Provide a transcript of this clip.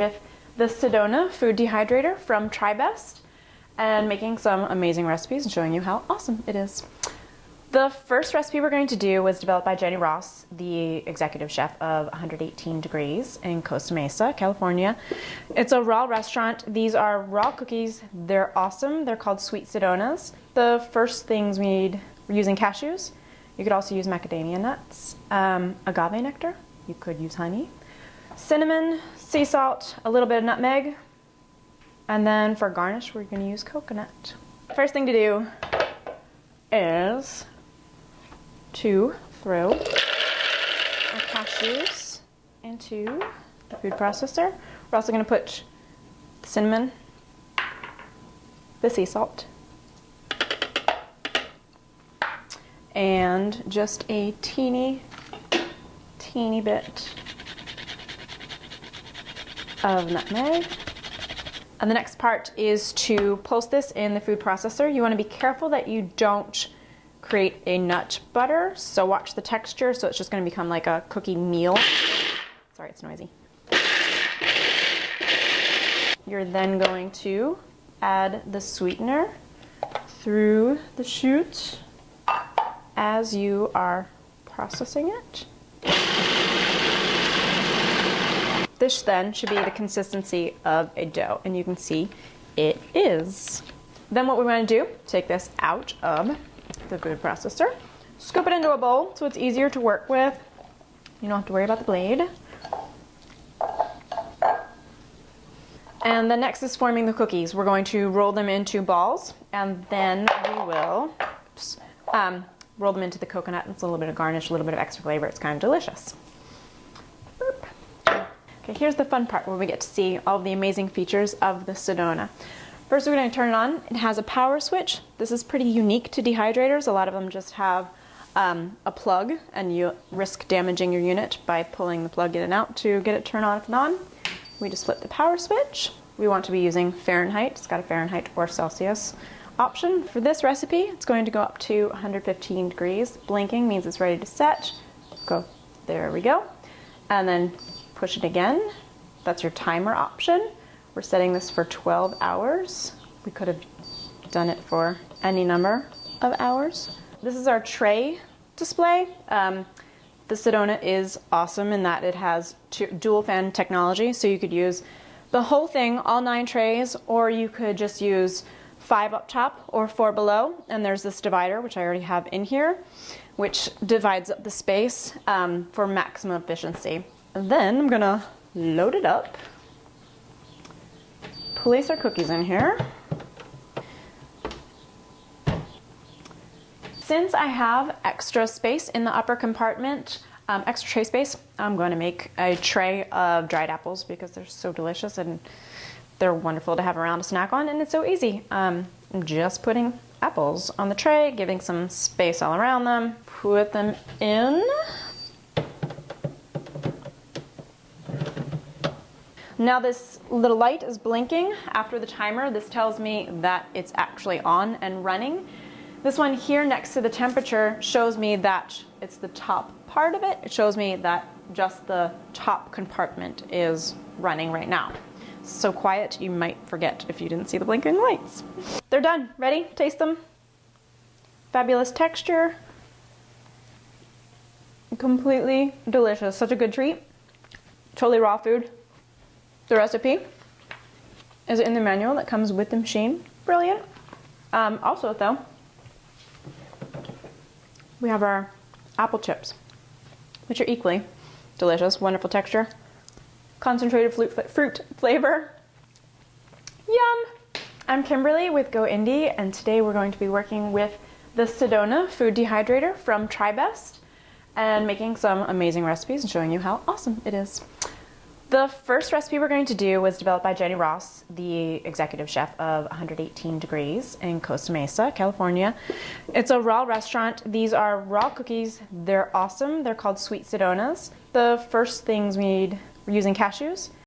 with the Sedona Rawfood Dehydrator from Tribest and making some amazing recipes and showing you how awesome it is. The first recipe we're going to do was developed by Jenny Ross, the executive chef of 118 Degrees in Costa Mesa, California. It's a raw restaurant. These are raw cookies. They're awesome. They're called Sweet Sedonas. The first things we need, we're using cashews. You could also use macadamia nuts, agave nectar. You could use honey, cinnamon, sea salt, a little bit of nutmeg, and then for garnish we're going to use coconut. First thing to do is to throw our cashews into the food processor. We're also going to put the cinnamon, the sea salt, and just a teeny bit of nutmeg. And the next part is to post this in the food processor. You want to be careful that you don't create a nut butter, so watch the texture, so it's just going to become like a cookie meal. Sorry, it's noisy. You're then going to add the sweetener through the chute as you are processing it. This then should be the consistency of a dough, and you can see it is. Then what we want to do, take this out of the food processor, scoop it into a bowl so it's easier to work with. You don't have to worry about the blade. And the next is forming the cookies. We're going to roll them into balls, and then we will roll them into the coconut. It's a little bit of garnish, a little bit of extra flavor. It's kind of delicious. Okay, here's the fun part where we get to see all of the amazing features of the Sedona. First, we're going to turn it on. It has a power switch. This is pretty unique to dehydrators. A lot of them just have a plug, and you risk damaging your unit by pulling the plug in and out to get it turned off and on. We just flip the power switch. We want to be using Fahrenheit. It's got a Fahrenheit or Celsius option. For this recipe, it's going to go up to 115 degrees. Blinking means it's ready to set. Go. There we go. And then push it again. That's your timer option. We're setting this for 12 hours. We could have done it for any number of hours. This is our tray display. The Sedona is awesome in that it has dual fan technology, so you could use the whole thing, all 9 trays, or you could just use 5 up top or 4 below. And there's this divider, which I already have in here, which divides up the space for maximum efficiency. And then I'm gonna load it up, place our cookies in here. Since I have extra space in the upper compartment, extra tray space, I'm going to make a tray of dried apples because they're so delicious and they're wonderful to have around to snack on, and it's so easy. I'm just putting apples on the tray, giving some space all around them, put them in. Now this little light is blinking after the timer. This tells me that it's actually on and running. This one here next to the temperature shows me that it's the top part of it. It shows me that just the top compartment is running right now. So quiet you might forget if you didn't see the blinking lights. They're done. Ready? Taste them. Fabulous texture. Completely delicious. Such a good treat. Totally raw food. The recipe is in the manual that comes with the machine. Brilliant. Also though, we have our apple chips, which are equally delicious. Wonderful texture. Concentrated fruit flavor. Yum! I'm Kimberly with Go Indie, and today we're going to be working with the Sedona Rawfood Dehydrator from Tribest and making some amazing recipes and showing you how awesome it is. The first recipe we're going to do was developed by Jenny Ross, the executive chef of 118 Degrees in Costa Mesa, California. It's a raw restaurant. These are raw cookies. They're awesome. They're called Sweet Sedonas. The first things we need, we're using cashews.